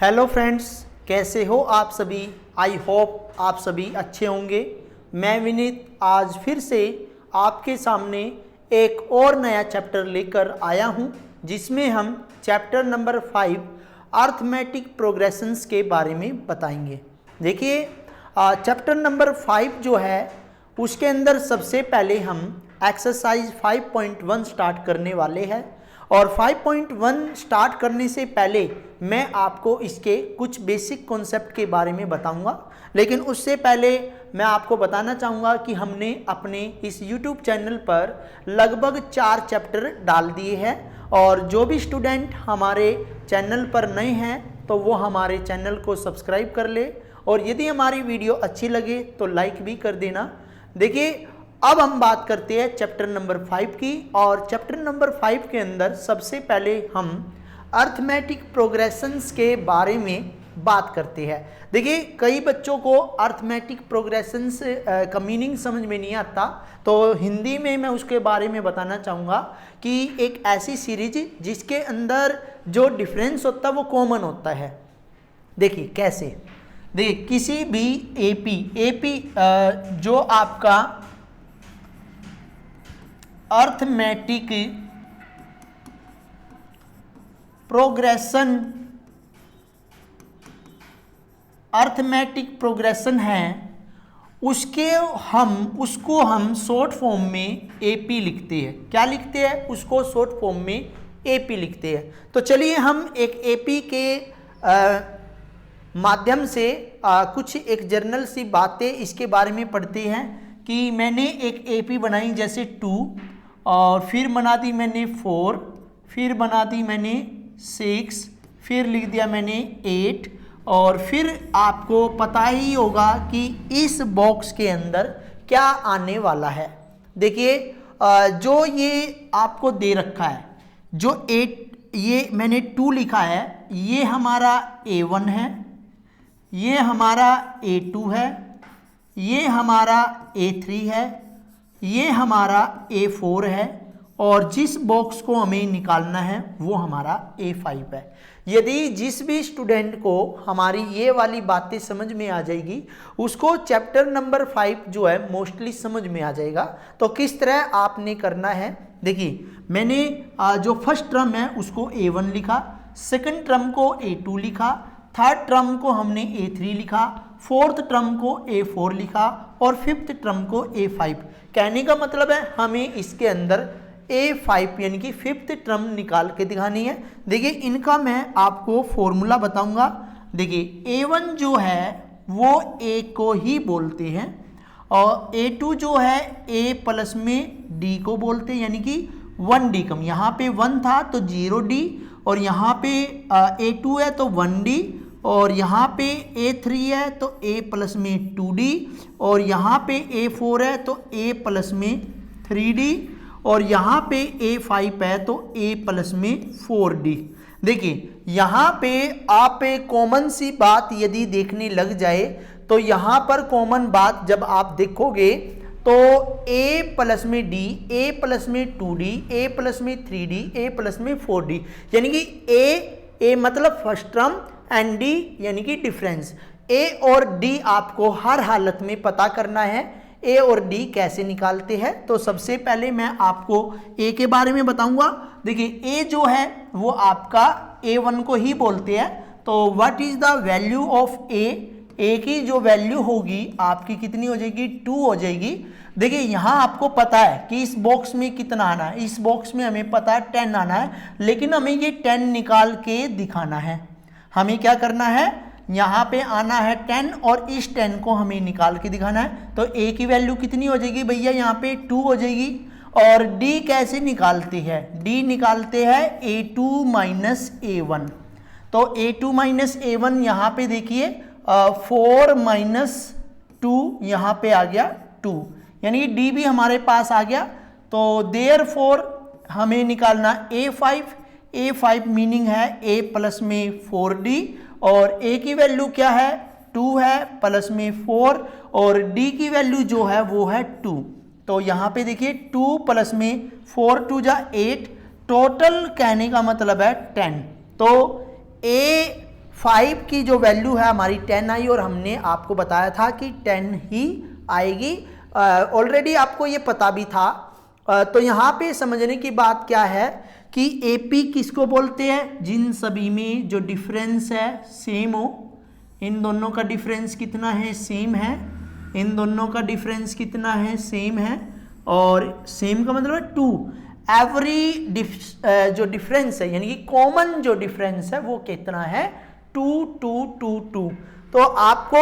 Hello friends, कैसे हो आप सभी। आई होप आप सभी अच्छे होंगे। मैं विनीत आज फिर से आपके सामने एक और नया चैप्टर लेकर आया हूं, जिसमें हम चैप्टर नंबर 5 अर्थमेटिक प्रोग्रेशंस के बारे में बताएंगे। देखिए, चैप्टर नंबर 5 जो है उसके अंदर सबसे पहले हम एक्सरसाइज 5.1 स्टार्ट करने वाले हैं। और 5.1 स्टार्ट करने से पहले मैं आपको इसके कुछ बेसिक कॉन्सेप्ट के बारे में बताऊंगा, लेकिन उससे पहले मैं आपको बताना चाहूँगा कि हमने अपने इस YouTube चैनल पर लगभग 4 चैप्टर डाल दिए हैं। और जो भी स्टूडेंट हमारे चैनल पर नए हैं तो वो हमारे चैनल को सब्सक्राइब कर ले, और यदि हमारी वीडियो अच्छी लगे तो लाइक भी कर देना। देखिए, अब हम बात करते हैं चैप्टर नंबर 5 की। और चैप्टर नंबर 5 के अंदर सबसे पहले हम अर्थमेटिक प्रोग्रेशंस के बारे में बात करते हैं। देखिए, कई बच्चों को अर्थमेटिक प्रोग्रेशंस का मीनिंग समझ में नहीं आता, तो हिंदी में मैं उसके बारे में बताना चाहूँगा कि एक ऐसी सीरीज जिसके अंदर जो डिफरेंस होता है वो कॉमन होता है। देखिए कैसे, देखिए किसी भी एपी जो आपका अर्थमेटिक प्रोग्रेशन है, उसको हम शॉर्ट फॉर्म में एपी लिखते हैं। क्या लिखते हैं? उसको शॉर्ट फॉर्म में एपी लिखते हैं। तो चलिए हम एक एपी के माध्यम से कुछ एक जर्नल सी बातें इसके बारे में पढ़ते हैं। कि मैंने एक एपी बनाई जैसे 2, और फिर बना दी मैंने 4, फिर बना दी मैंने 6, फिर लिख दिया मैंने 8। और फिर आपको पता ही होगा कि इस बॉक्स के अंदर क्या आने वाला है। देखिए, जो ये आपको दे रखा है, जो 8 ये मैंने 2 लिखा है, ये हमारा A1 है, ये हमारा A2 है, ये हमारा A3 है, ये हमारा A4 है, और जिस बॉक्स को हमें निकालना है वो हमारा A5 है। यदि जिस भी स्टूडेंट को हमारी ये वाली बातें समझ में आ जाएगी, उसको चैप्टर नंबर 5 जो है मोस्टली समझ में आ जाएगा। तो किस तरह आपने करना है, देखिए मैंने जो फर्स्ट टर्म है उसको A1 लिखा, सेकंड टर्म को A2 लिखा, थर्ड टर्म को हमने A3 लिखा, फोर्थ टर्म को A4 लिखा, और फिफ्थ टर्म को A5। कहने का मतलब है हमें इसके अंदर A5 यानी कि फिफ्थ टर्म निकाल के दिखानी है। देखिए, इनका मैं आपको फॉर्मूला बताऊंगा। देखिए, A1 जो है वो A को ही बोलते हैं, और A2 जो है A प्लस में D को बोलते हैं, यानी कि 1D कम। यहाँ पे 1 था तो 0D, और यहाँ पे A2 है तो 1D, और यहाँ पे A3 है तो A प्लस में 2D, और यहाँ पे A4 है तो A प्लस में 3D, और यहाँ पे A5 है तो A प्लस में 4D। देखिए, यहाँ पे आप एक कॉमन सी बात यदि देखने लग जाए तो यहाँ पर कॉमन बात जब आप देखोगे तो A प्लस में D, A प्लस में 2D, A प्लस में 3D, A प्लस में 4D, यानी कि A मतलब फर्स्ट टर्म एंड D यानी कि डिफरेंस। A और D आपको हर हालत में पता करना है। A और D कैसे निकालते हैं, तो सबसे पहले मैं आपको A के बारे में बताऊंगा। देखिए, A जो है वो आपका A1 को ही बोलते हैं। तो what is the value of A? A की जो वैल्यू होगी आपकी कितनी हो जाएगी? 2 हो जाएगी। देखिए, यहाँ आपको पता है कि इस बॉक्स में कितना आना है, इस बॉक्स में हमें पता है 10 आना है, लेकिन हमें ये 10 निकाल के दिखाना है। हमें क्या करना है, यहाँ पे आना है 10, और इस 10 को हमें निकाल के दिखाना है। तो A की वैल्यू कितनी हो जाएगी भैया? यहाँ पे 2 हो जाएगी। और D कैसे निकालते हैं? D निकालते हैं A2 माइनस A1। तो A2 माइनस A1 यहाँ पे देखिए 4 माइनस 2 यहाँ पे आ गया 2, यानी कि D भी हमारे पास आ गया। तो देयरफॉर हमें निकालना A5 मीनिंग है A प्लस में 4D, और A की वैल्यू क्या है? 2 है, प्लस में 4, और D की वैल्यू जो है वो है 2। तो यहाँ पे देखिए 2 प्लस में 4, 2 जा 8, टोटल कहने का मतलब है 10। तो 5 की जो वैल्यू है हमारी 10 आई और हमने आपको बताया था कि 10 ही आएगी। ऑलरेडी आपको ये पता भी था। तो यहाँ पे समझने की बात क्या है कि एपी किसको बोलते हैं, जिन सभी में जो डिफरेंस है सेम हो। इन दोनों का डिफरेंस कितना है, सेम है। इन दोनों का डिफरेंस कितना है, सेम है। और सेम का मतलब है 2। एवरी जो डिफरेंस है यानी कि कॉमन जो डिफरेंस है वो कितना है, 2 2 2 2। तो आपको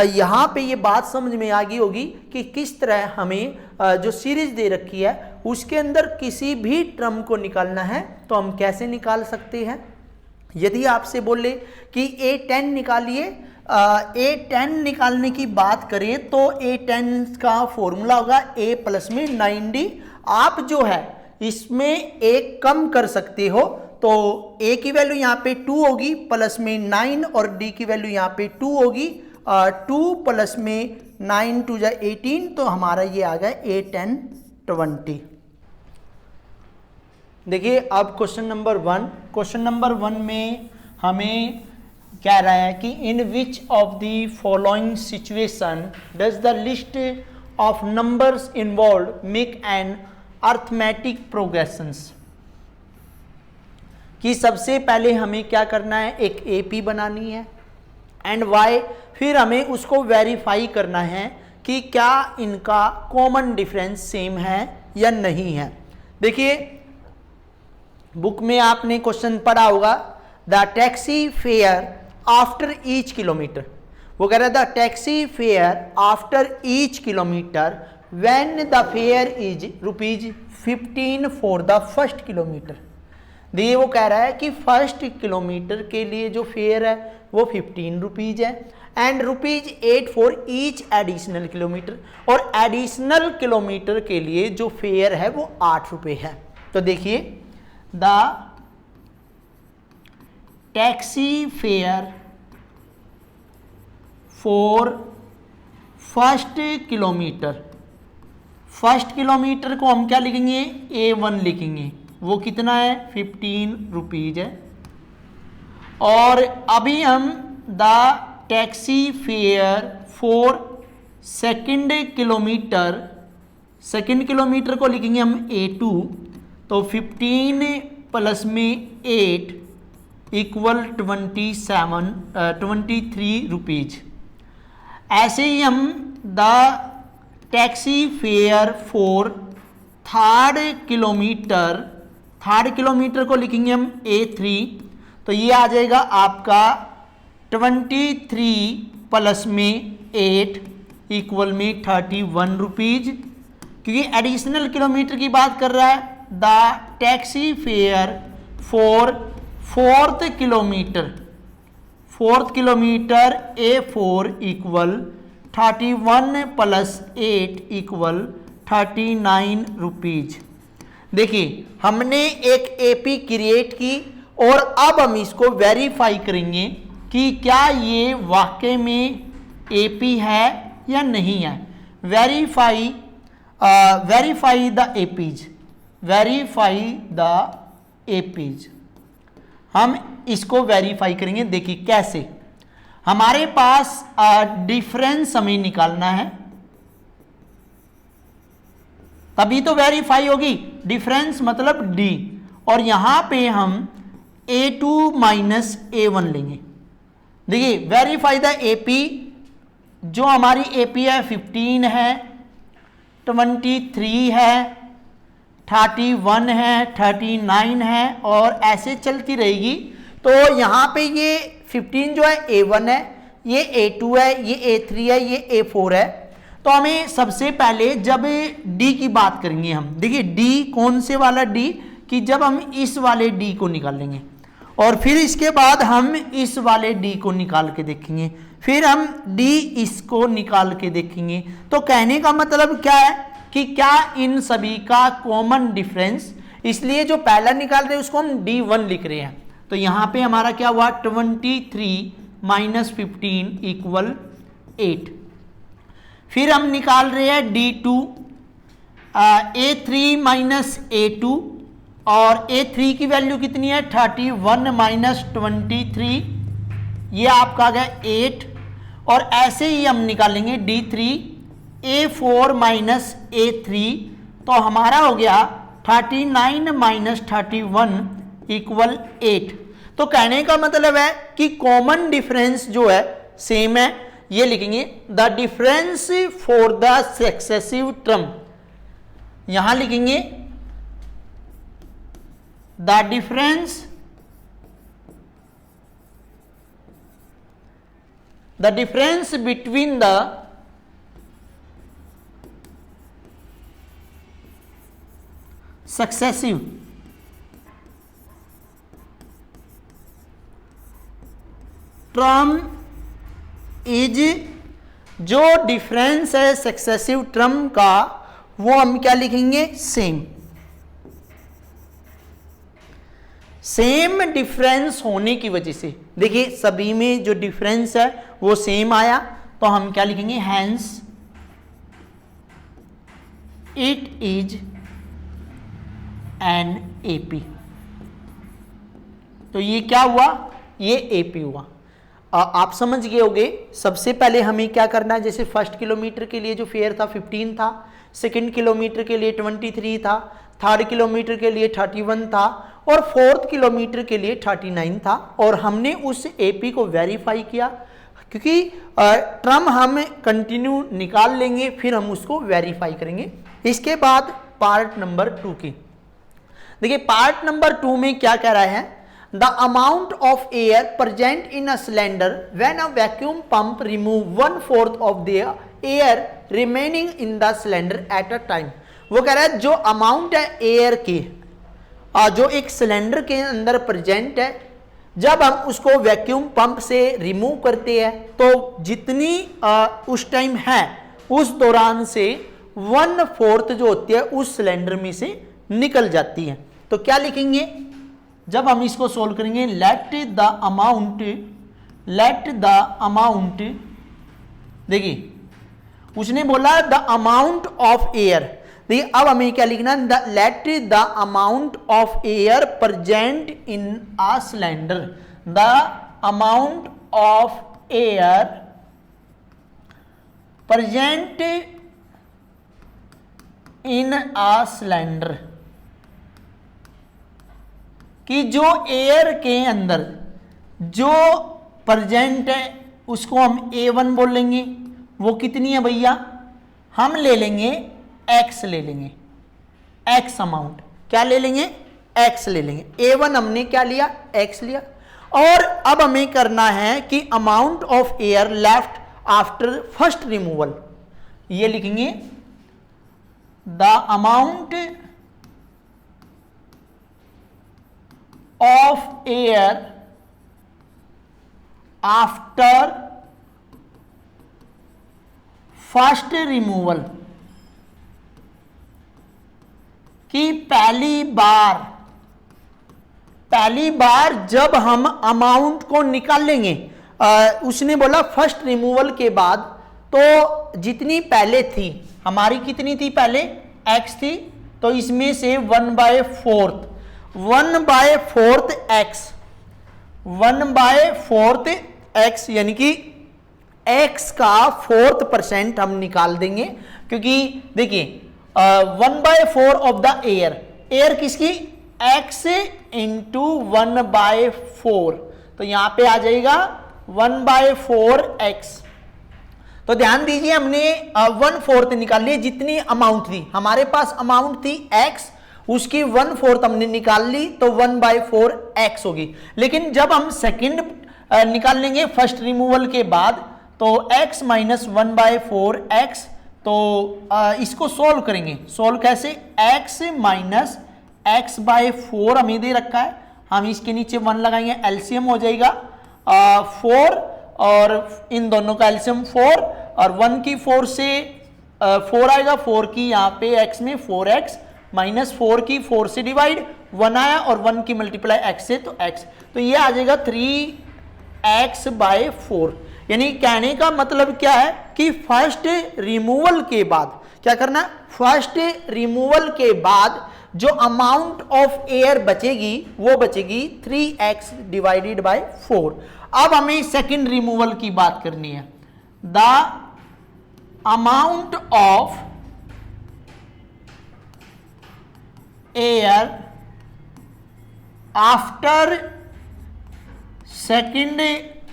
यहाँ पे ये बात समझ में आ गई होगी कि किस तरह हमें जो सीरीज दे रखी है उसके अंदर किसी भी टर्म को निकालना है तो हम कैसे निकाल सकते हैं। यदि आपसे बोले कि A10 निकालिए, A10 निकालने की बात करें तो A10 का फॉर्मूला होगा A प्लस में 9D। आप जो है इसमें एक कम कर सकते हो तो A की वैल्यू यहाँ पे 2 होगी प्लस में 9 और D की वैल्यू यहाँ पे 2 होगी। 2 प्लस में 9 2 जा 18 तो हमारा ये आ गया A10 20। देखिए अब क्वेश्चन नंबर 1। क्वेश्चन नंबर 1 में हमें कह रहा है कि in which of the following situation does the list of numbers involve make an arithmetic progressions. कि सबसे पहले हमें क्या करना है, एक एपी बनानी है एंड वाई, फिर हमें उसको वेरीफाई करना है कि क्या इनका कॉमन डिफरेंस सेम है या नहीं है। देखिए बुक में आपने क्वेश्चन पढ़ा होगा, the taxi fare after each kilometre. वो कह रहा था taxi fare after each kilometre when the fair is ₹15 for the first kilometre. देखिए वो कह रहा है कि फर्स्ट किलोमीटर के लिए जो फेयर है वो 15 रुपीज है and ₹8 for each additional kilometre, और एडिशनल किलोमीटर के लिए जो फेयर है वो 8 रुपये है। तो देखिए the taxi fare for first kilometre, first kilometre को हम क्या लिखेंगे, A1 लिखेंगे। वो कितना है, 15 रुपीज है। और अभी हम the taxi fare for second kilometre, second kilometre को लिखेंगे हम A2। तो 15 प्लस में 8 इक्वल 23 रुपीज। ऐसे ही हम the taxi fare for third kilometre, third kilometre को लिखेंगे हम A3। तो ये आ जाएगा आपका 23 प्लस में 8 इक्वल में 31 रुपीज, क्योंकि एडिशनल किलोमीटर की बात कर रहा है। The taxi fare for fourth kilometre, fourth kilometre A4 equal 31 plus 8 equal 39 rupees. देखिए हमने एक एपी क्रिएट की और अब हम इसको वेरीफाई करेंगे कि क्या ये वाकई में एपी है या नहीं है। Verify the APs, verify the APs, हम इसको वेरीफाई करेंगे। देखिए कैसे, हमारे पास डिफरेंस हमें निकालना है तभी तो वेरीफाई होगी। डिफरेंस मतलब डी, और यहां पे हम A2 माइनस A1 लेंगे। देखिए वेरीफाई द एपी, जो हमारी एपी है 15 है, 23 है, 31 है, 39 है और ऐसे चलती रहेगी। तो यहाँ पे ये 15 जो है A1 है, ये A2 है, ये A3 है, ये A4 है। तो हमें सबसे पहले जब D की बात करेंगे हम, देखिए D कौन से वाला D, कि जब हम इस वाले D को निकालेंगे और फिर इसके बाद हम इस वाले D को निकाल के देखेंगे, फिर हम D इसको निकाल के देखेंगे। तो कहने का मतलब क्या है कि क्या इन सभी का कॉमन डिफरेंस, इसलिए जो पहला निकाल रहे हैं उसको हम D1 लिख रहे हैं। तो यहाँ पे हमारा क्या हुआ, 23 माइनस 15 इक्वल 8। फिर हम निकाल रहे हैं D2, A3 माइनस A2, और A3 की वैल्यू कितनी है 31 माइनस 23 ये आपका आ गया 8, और ऐसे ही हम निकालेंगे D3 A4 माइनस A3, तो हमारा हो गया 39 माइनस 31 इक्वल 8। तो कहने का मतलब है कि कॉमन डिफरेंस जो है सेम है, ये लिखेंगे the difference for the successive term, यहां लिखेंगे the difference between the successive term is, जो डिफरेंस है सक्सेसिव टर्म का वो हम क्या लिखेंगे, सेम। सेम डिफरेंस होने की वजह से देखिए सभी में जो डिफरेंस है वो सेम आया, तो हम क्या लिखेंगे, hence it is an AP. तो ये क्या हुआ, ये एपी हुआ। आप समझ गए होंगे। सबसे पहले हमें क्या करना है, जैसे फर्स्ट किलोमीटर के लिए जो फेयर था 15 था, सेकंड किलोमीटर के लिए 23 था, थर्ड किलोमीटर के लिए 31 था, और फोर्थ किलोमीटर के लिए 39 था। और हमने उस एपी को वेरीफाई किया, क्योंकि टर्म हम कंटिन्यू निकाल लेंगे, फिर हम उसको वेरीफाई करेंगे। इसके बाद पार्ट नंबर 2 की देखिए, पार्ट नंबर 2 में क्या कह रहा है, the amount of air present in a cylinder when a vacuum pump remove 1/4 of the air remaining in the cylinder at a time. वो कह रहा है जो अमाउंट है एयर की जो एक सिलेंडर के अंदर प्रेजेंट है, जब हम उसको वैक्यूम पंप से रिमूव करते हैं तो जितनी उस टाइम है उस दौरान से 1/4 जो होती है उस सिलेंडर में से निकल जाती है। तो क्या लिखेंगे, जब हम इसको सोल्व करेंगे, लेट द अमाउंट, देखिए उसने बोला द अमाउंट ऑफ एयर, देखिए अब हमें क्या लिखना, let the amount of air present in a cylinder, the amount of air present in a cylinder, कि जो एयर के अंदर जो प्रेजेंट है उसको हम A1 बोलेंगे। वो कितनी है भैया, हम ले लेंगे x, ले लेंगे x अमाउंट, क्या ले लेंगे, x ले लेंगे। A1 हमने क्या लिया, x लिया। और अब हमें करना है कि amount of air left after first removal, ये लिखेंगे the amount of air after first removal, कि पहली बार जब हम अमाउंट को निकालेंगे, उसने बोला फर्स्ट रिमूवल के बाद, तो जितनी पहले थी हमारी, कितनी थी पहले, x थी, तो इसमें से 1/4 x यानी कि x का 4% हम निकाल देंगे, क्योंकि देखिए 1/4 ऑफ द एयर किसकी, x इंटू 1/4, तो यहां पे आ जाएगा 1/4x। तो ध्यान दीजिए हमने 1/4 निकाल ली, जितनी अमाउंट थी हमारे पास, अमाउंट थी x, उसकी 1/4 हमने निकाल ली, तो 1/4x होगी। लेकिन जब हम सेकंड निकाल लेंगे फर्स्ट रिमूवल के बाद, तो x माइनस 1/4x, तो इसको सोल्व करेंगे। सोल्व कैसे, x माइनस x/4 हमें दे रखा है, हम इसके नीचे 1 लगाएंगे, एलसीएम हो जाएगा 4, और इन दोनों का एलसीएम 4, और 1 की 4 से 4 आएगा, 4 की यहाँ पे x में 4x, माइनस 4 की 4 से डिवाइड 1 आया, और 1 की मल्टीप्लाई x से, तो x, तो ये आ जाएगा 3x/4। यानी कहने का मतलब क्या है कि फर्स्ट रिमूवल के बाद क्या करना, फर्स्ट रिमूवल के बाद जो अमाउंट ऑफ एयर बचेगी वो बचेगी 3x/4। अब हमें सेकंड रिमूवल की बात करनी है। The amount of air after second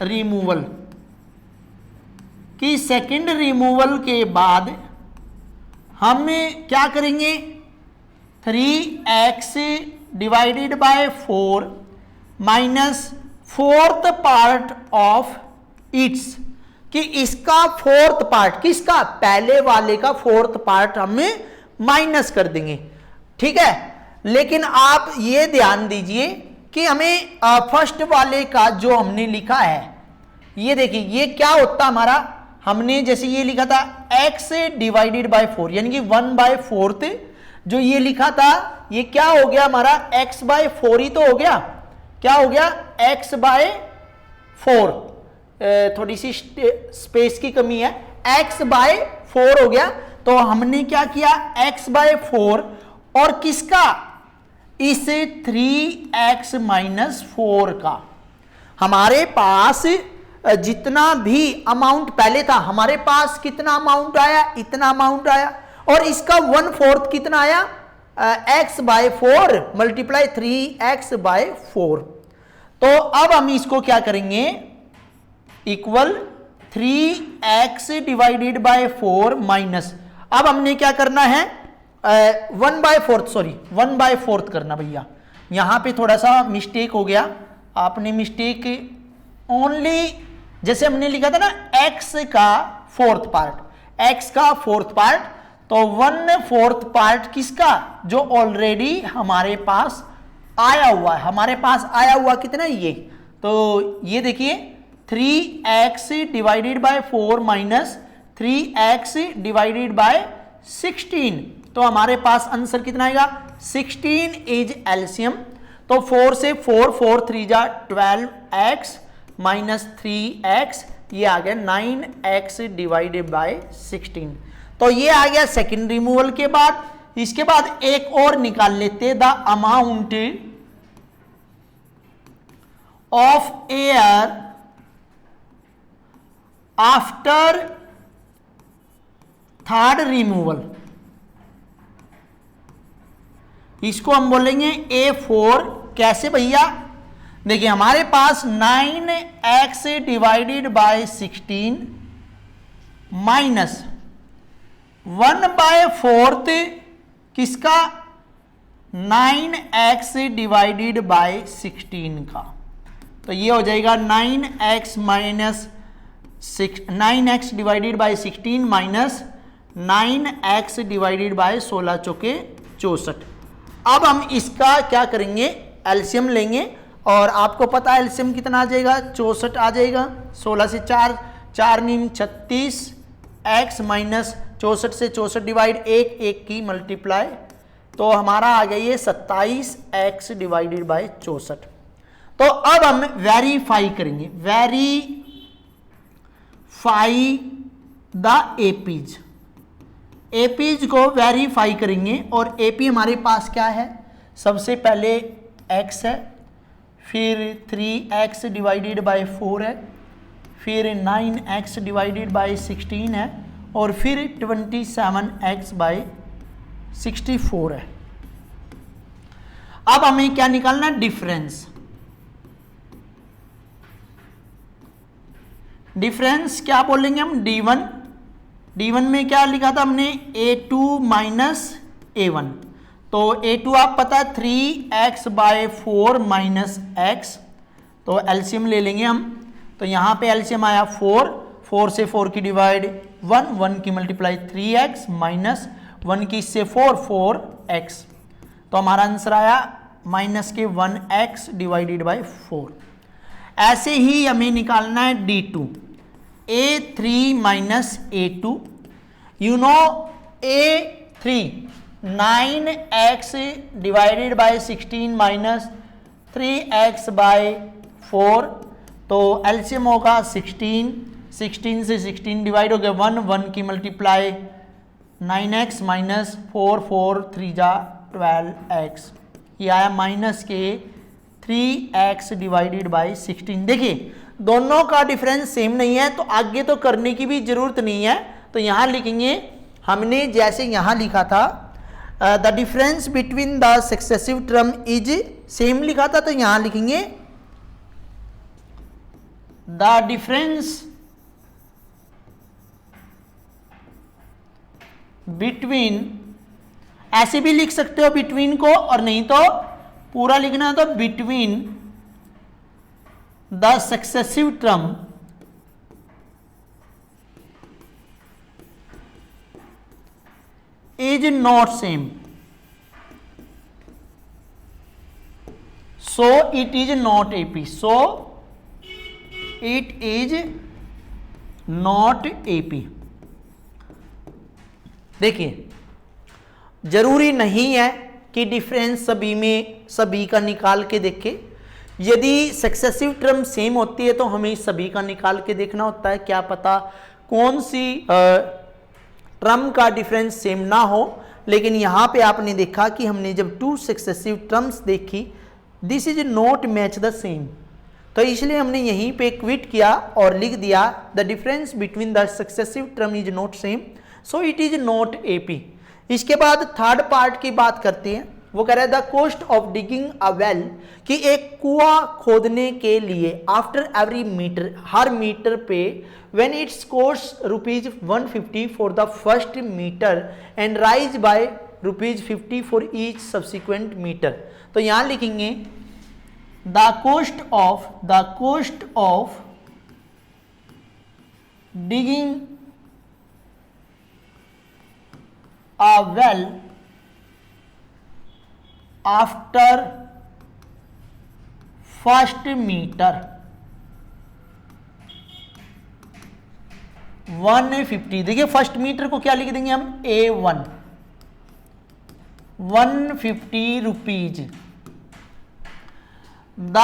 removal, कि सेकंड रिमूवल के बाद हम क्या करेंगे, 3x divided by 4 minus fourth part of its, कि इसका फोर्थ पार्ट, किसका, पहले वाले का फोर्थ पार्ट हमें माइनस कर देंगे। ठीक है, लेकिन आप ये ध्यान दीजिए कि हमें फर्स्ट वाले का जो हमने लिखा है, ये देखिए ये क्या होता हमारा, हमने जैसे ये लिखा था x डिवाइडेड बाय 4 यानी कि 1/4, जो ये लिखा था ये क्या हो गया हमारा, x बाय 4 ही तो हो गया, क्या हो गया, x बाय 4, थोड़ी सी स्पेस की कमी है, x बाय 4 हो गया। तो हमने क्या किया, x बाय 4 और किसका, इस 3x माइनस 4 का, हमारे पास जितना भी अमाउंट पहले था, हमारे पास कितना अमाउंट आया, इतना अमाउंट आया, और इसका 1/4 कितना आया, x bye 4 multiply 3x by 4। तो अब हम इसको क्या करेंगे, equal 3x divided by 4 minus, अब हमने क्या करना है, 1/4 करना भैया, यहां पे थोड़ा सा मिस्टेक हो गया, आपने मिस्टेक ओनली, जैसे हमने लिखा था ना x का फोर्थ पार्ट, x का फोर्थ पार्ट, तो 1/4 पार्ट किसका, जो ऑलरेडी हमारे पास आया हुआ है, हमारे पास आया हुआ कितना ये, तो ये देखिए 3x divided by 4 minus 3x divided by 16, तो हमारे पास आंसर कितना आएगा, 16 इज एलसीएम, तो 4 से 4 3 जा 12x माइनस 3x, ये आ गया 9x डिवाइडेड बाय 16। तो ये आ गया सेकंड रिमूवल के बाद। इसके बाद एक और निकाल लेते, the amount of air after third removal, इसको हम बोलेंगे A4। कैसे भैया, देखिए हमारे पास 9x डिवाइडेड बाय 16 माइनस 1/4 किसका, 9x डिवाइडेड बाय 16 का, तो ये हो जाएगा 9x minus 9x divided by 16 minus 9x divided by 16 चौके 64। अब हम इसका क्या करेंगे, एलसीएम लेंगे, और आपको पता है एलसीएम कितना आ जाएगा, 64 आ जाएगा, 16 से 4 नीम 36, x माइनस 64 से 64 डिवाइड 1 की मल्टीप्लाई, तो हमारा आ गया ये 27x डिवाइडेड बाय 64। तो अब हम वेरीफाई करेंगे, वेरीफाई द एपीज, एपीज को वेरीफाई करेंगे, और एपी हमारे पास क्या है, सबसे पहले x है, फिर 3x डिवाइडेड बाय 4 है, फिर 9x डिवाइडेड बाय 16 है, और फिर 27x बाय 64 है। अब हमें क्या निकालना, डिफरेंस, डिफरेंस क्या बोलेंगे हम, d1, d1 में क्या लिखा था हमने, a2 माइनस a1, तो a2 आप पता है 3x बाय 4 माइनस x, तो एलसीएम ले लेंगे हम, तो यहाँ पे एलसीएम आया 4 से 4 की डिवाइड 1 की मल्टीप्लाई 3x माइनस 1 की इससे 4x, तो हमारा आंसर आया माइनस के 1x डिवाइडेड बाय 4। ऐसे ही हमें निकालना है d2, a3 minus a2, you know a3 9x divided by 16 minus 3x by 4, तो एलसीएम होगा 16 से 16 डिवाइड हो गया 1 की मल्टीप्लाई 9x माइनस 4 3 जा 12x, ये आया माइनस के 3x डिवाइडेड बाय 16। देखिए दोनों का डिफरेंस सेम नहीं है तो आगे तो करने की भी जरूरत नहीं है। तो यहां लिखेंगे, हमने जैसे यहां लिखा था the difference between the successive term is same लिखा था, तो यहां लिखेंगे द डिफरेंस बिटवीन, ऐसे भी लिख सकते हो बिटवीन को, और नहीं तो पूरा लिखना तो between the successive term is not same, so it is not AP, so it is not AP। देखिए जरूरी नहीं है कि डिफरेंस सभी में सभी का निकाल के देखे, यदि सक्सेसिव टर्म सेम होती है तो हमें सभी का निकाल के देखना होता है, क्या पता कौन सी टर्म का डिफरेंस सेम ना हो। लेकिन यहाँ पे आपने देखा कि हमने जब टू सक्सेसिव टर्म्स देखी, this is not match the same, तो इसलिए हमने यहीं पे क्विट किया और लिख दिया the difference between the successive term is not same, so it is not AP। इसके बाद थर्ड पार्ट की बात करते हैं, वो कह रहा है the cost of digging a well, कि एक कुआं खोदने के लिए आफ्टर एवरी मीटर, हर मीटर पे, when its cost ₹150 for the first meter and rise by ₹50 for each subsequent meter। तो यहां लिखेंगे the cost of digging a well after first meter 150। देखिए फर्स्ट मीटर को क्या लिख देंगे हम, A1, 150 rupees. The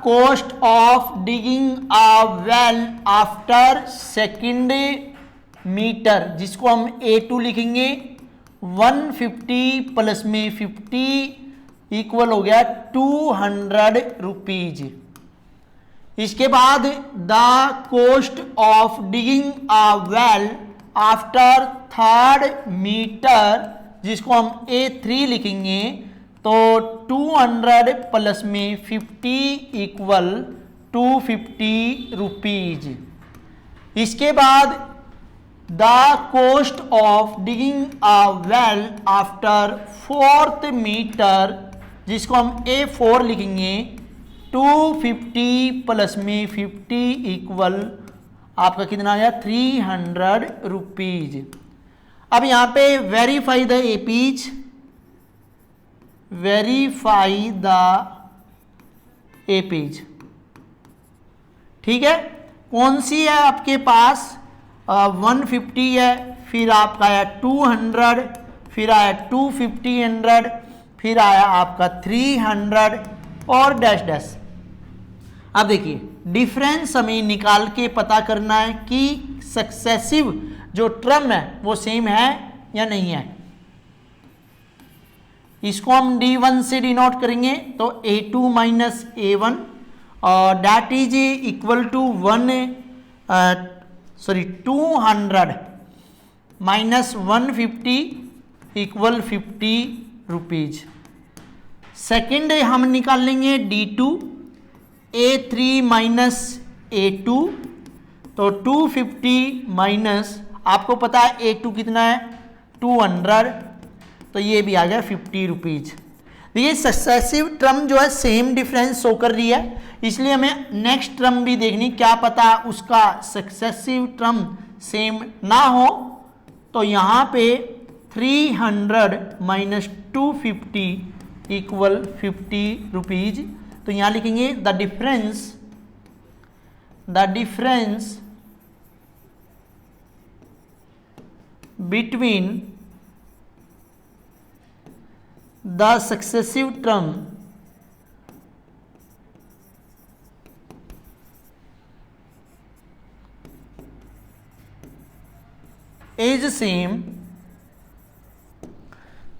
cost of digging a well after second metre, जिसको हम A2 लिखेंगे, 150 प्लस में 50 इक्वल हो गया 200 रुपीज। इसके बाद the cost of digging a well after third metre, जिसको हम A3 लिखेंगे, तो 200 प्लस में 50 इक्वल 250 रुपीज। इसके बाद the cost of digging a well after fourth metre, जिसको हम A4 लिखेंगे, 250 प्लस में 50 इक्वल आपका कितना आ गया 300 रुपीज। अब यहां पे verify the APs, verify the APs, ठीक है। कौन सी है आपके पास, 150 है, फिर आपका आया 200, फिर आया 250, फिर आया आपका 300 और डैश डैश। अब देखिए डिफरेंस हमें निकाल के पता करना है कि सक्सेसिव जो टर्म है वो सेम है या नहीं है। इसको हम D1 से डिनोट करेंगे, तो A2 माइनस A1 और that is equal to 200 minus 150 equal 50 rupees. Second हम निकाल लेंगे D2, A3 माइनस A2, तो 250 माइनस, आपको पता है A2 कितना है 200, तो ये भी आ गया 50 रुपीज। देखिए सक्सेसिव टर्म जो है सेम डिफरेंस शो कर रही है, इसलिए हमें नेक्स्ट टर्म भी देखनी, क्या पता उसका सक्सेसिव टर्म सेम ना हो। तो यहाँ पे 300 माइनस 250 इक्वल 50 रुपीज। तो यहाँ लिखेंगे the difference between the successive term is same,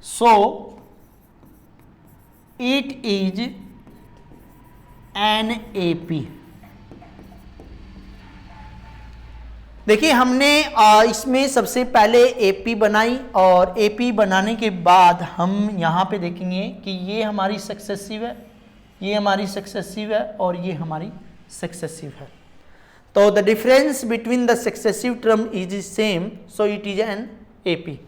so it is an AP। देखिए हमने इसमें सबसे पहले एपी बनाई और एपी बनाने के बाद हम यहाँ पे देखेंगे कि ये हमारी सक्सेसिव है, ये हमारी सक्सेसिव है और ये हमारी सक्सेसिव है। तो the difference between the successive term is same, so it is an AP.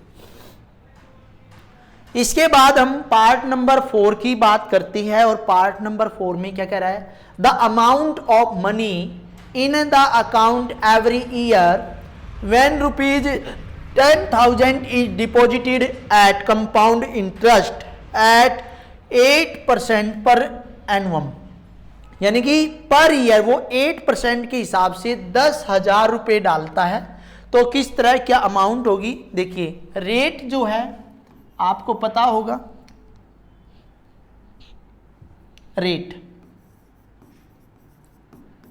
इसके बाद हम पार्ट नंबर 4 की बात करते हैं और पार्ट नंबर 4 में क्या कह रहा है, the amount of money in the account every year when rupees 10,000 is deposited at compound interest at 8% per annum, यानी कि पर ईयर वो 8% के हिसाब से 10,000 रुपये डालता है। तो किस तरह क्या अमाउंट होगी, देखिए रेट जो है आपको पता होगा,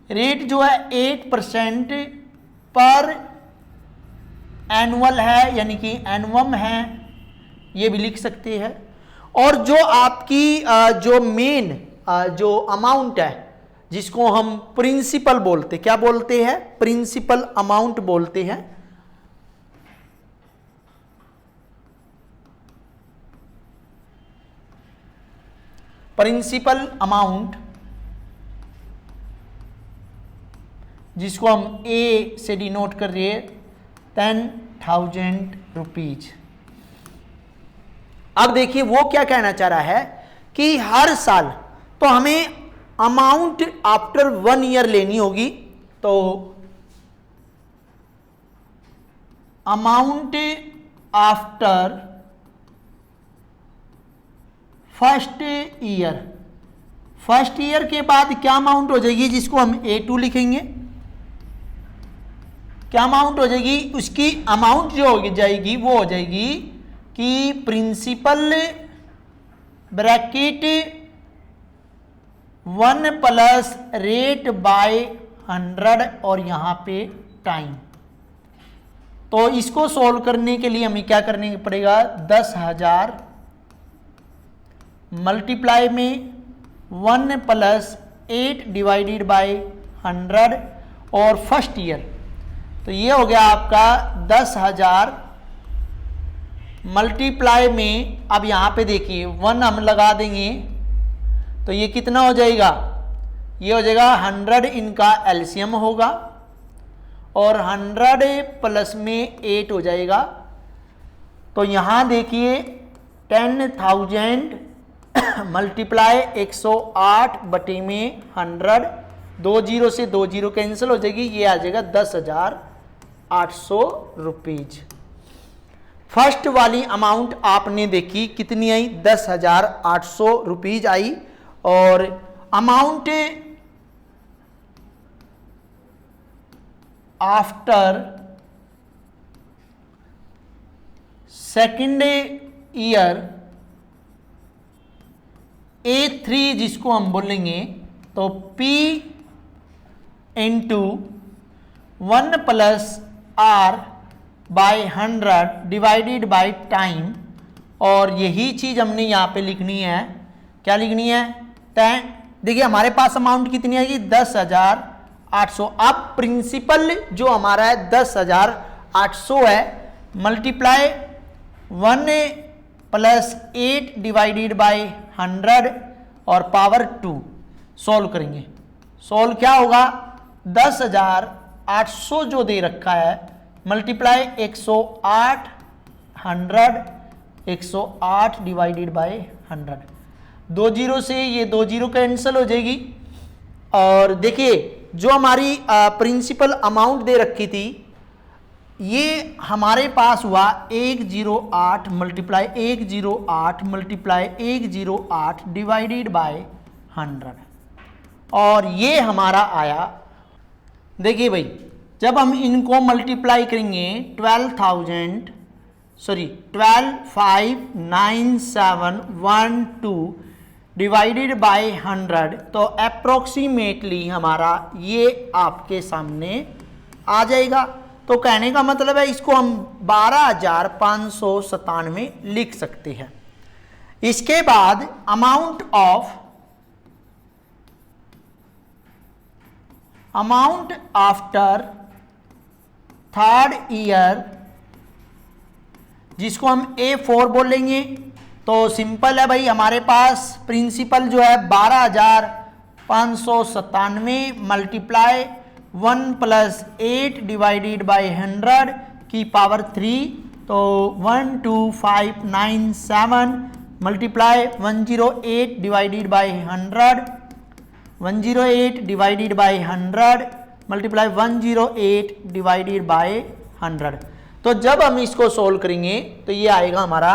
रेट जो है 8% पर एनुअल है, यानी कि एनुअम है, ये भी लिख सकते हैं। और जो आपकी जो मेन जो अमाउंट है जिसको हम प्रिंसिपल बोलते, क्या बोलते हैं, प्रिंसिपल अमाउंट बोलते हैं। प्रिंसिपल अमाउंट जिसको हम ए से डिनोट कर रहे हैं 10,000 रुपीज। अब देखिए वो क्या कहना चाह रहा है कि हर साल तो हमें अमाउंट आफ्टर 1 ईयर लेनी होगी। तो अमाउंट आफ्टर फर्स्ट ईयर के बाद क्या अमाउंट हो जाएगी, जिसको हम A2 लिखेंगे, क्या अमाउंट हो जाएगी, उसकी अमाउंट जो हो जाएगी वो हो जाएगी कि principal bracket 1 plus rate by 100 और यहां पे टाइम। तो इसको सॉल्व करने के लिए हमें क्या करने पड़ेगा, 10,000 मल्टीप्लाई में 1 प्लस 8 डिवाइडेड बाय 100 और फर्स्ट ईयर, तो ये हो गया आपका 10,000 मल्टीप्लाई में, अब यहां पे देखिए 1 हम लगा देंगे तो ये कितना हो जाएगा, ये हो जाएगा 100, इनका एलसीएम होगा और 100 प्लस में 8 हो जाएगा। तो यहां देखिए 10,000 मल्टीप्लाई 108 बटे में 100, 2 जीरो से 2 जीरो कैंसिल हो जाएगी, ये आ जाएगा 10,800 रुपीज। फर्स्ट वाली अमाउंट आपने देखी कितनी आई, 10,800 रुपीज आई। और amount after second year A3 जिसको हम बोलेंगे, तो P into 1 plus R by 100 divided by time, और यही चीज हमने यहाँ पे लिखनी है, क्या लिखनी है, देखिए हमारे पास अमाउंट कितनी आएगी, 10,800। अब प्रिंसिपल जो हमारा है 10,800 है, मल्टीप्लाई 1 प्लस 8 डिवाइडेड बाय 100 और पावर 2, सॉल्व करेंगे। सॉल्व क्या होगा, 10,800 जो दे रखा है मल्टीप्लाई 108 100, 108 डिवाइडेड बाय 100, 2 जीरो से ये 2 जीरो कैंसिल हो जाएगी। और देखिए जो हमारी प्रिंसिपल अमाउंट दे रखी थी, ये हमारे पास हुआ 108 मल्टीप्लाई 108 मल्टीप्लाई 108 डिवाइडेड बाय 100, और ये हमारा आया, देखिए भाई जब हम इनको मल्टीप्लाई करेंगे 12,59712 डिवाइडेड बाय 100, तो अप्रोक्सीमेटली हमारा ये आपके सामने आ जाएगा। तो कहने का मतलब है इसको हम 12,597 लिख सकते हैं। इसके बाद अमाउंट आफ्टर थर्ड ईयर जिसको हम A4 बोलेंगे। तो सिंपल है भाई, हमारे पास प्रिंसिपल जो है 12,597 मल्टीप्लाई 1 + 8 डिवाइडेड बाई 100 की पावर 3, तो 12597 multiply 108 divided by 100, 108 divided by 100 multiply 108 divided by 100। तो जब हम इसको सोल्व करेंगे तो ये आएगा हमारा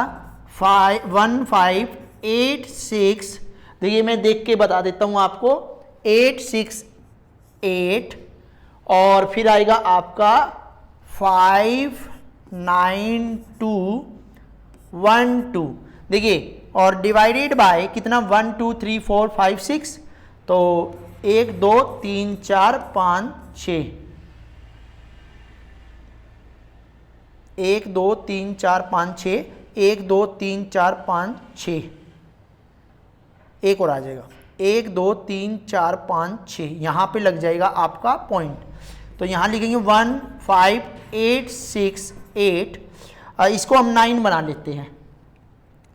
1586। देखिए मैं देख के बता देता हूं आपको, 868 और फिर आएगा आपका 59212। देखिए और डिवाइडेड बाय कितना 1 2 3 4 5 6, तो 1 2 3 4 5 6, 1 2 3 4 5 6, 1 2 3 4 5 6, एक और आ जाएगा 1 2 3 4 5 6, यहाँ पे लग जाएगा आपका पॉइंट। तो यहाँ लिखेंगे 15868। इसको हम 9 बना लेते हैं।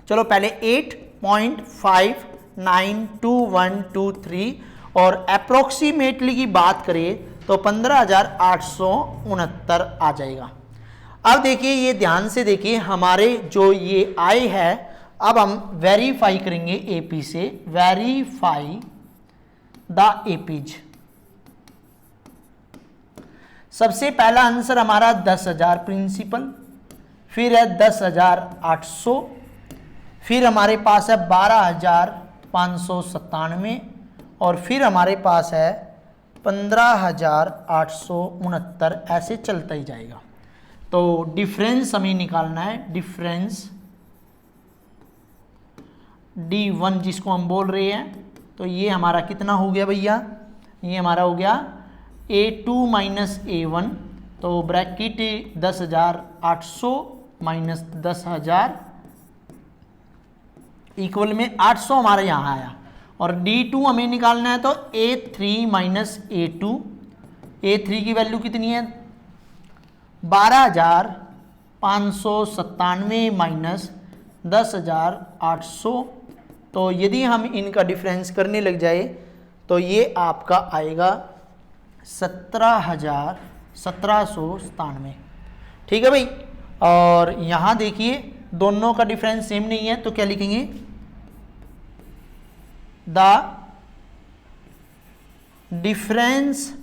चलो पहले 8.592123 और अप्रोक्सीमेटली की बात करें तो 15,869 आ जाएगा। अब देखिए ये ध्यान से देखिए, हमारे जो ये आए है, अब हम वेरीफाई करेंगे एपी से। Verify the APs. सबसे पहला आंसर हमारा 10,000 प्रिंसिपल, फिर है 10,800, फिर हमारे पास है 12,597 और फिर हमारे पास है 15,869। ऐसे चलता ही जाएगा। तो डिफरेंस हमें निकालना है। डिफरेंस D1 जिसको हम बोल रहे हैं, तो ये हमारा कितना हो गया भैया? ये हमारा हो गया A2 माइनस A1, तो ब्रैकेट 10,800 माइनस 10,000 इक्वल में 800 हमारा यहाँ आया। और D2 हमें निकालना है, तो A3 माइनस A2। A3 की वैल्यू कितनी है? 12,597 माइनस 10,800। तो यदि हम इनका डिफरेंस करने लग जाए तो ये आपका आएगा 17,1797। ठीक है भाई। और यहाँ देखिए दोनों का डिफरेंस सेम नहीं है, तो क्या लिखेंगे? The difference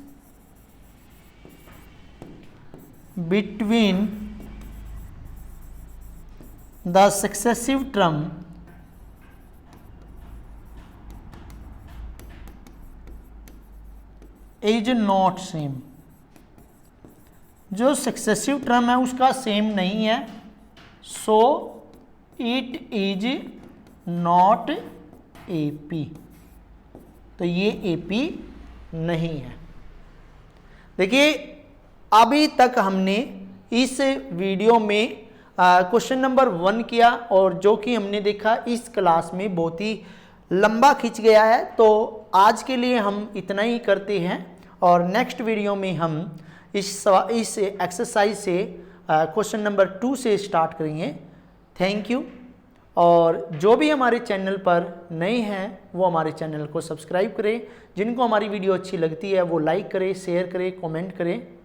between the successive term is not same. जो सक्सेसिव टर्म है उसका सेम नहीं है, so it is not AP. तो ये एपी नहीं है। देखिए अभी तक हमने इस वीडियो में क्वेश्चन नंबर 1 किया, और जो कि हमने देखा इस क्लास में बहुत ही लंबा खिंच गया है। तो आज के लिए हम इतना ही करते हैं, और नेक्स्ट वीडियो में हम इस एक्सरसाइज से क्वेश्चन नंबर 2 से स्टार्ट करेंगे। Thank you. और जो भी हमारे चैनल पर नए हैं वो हमारे चैनल को सब्सक्राइब करें। जिनको हमारी वीडियो अच्छी लगती है वो लाइक करें, शेयर करें, कमेंट करें।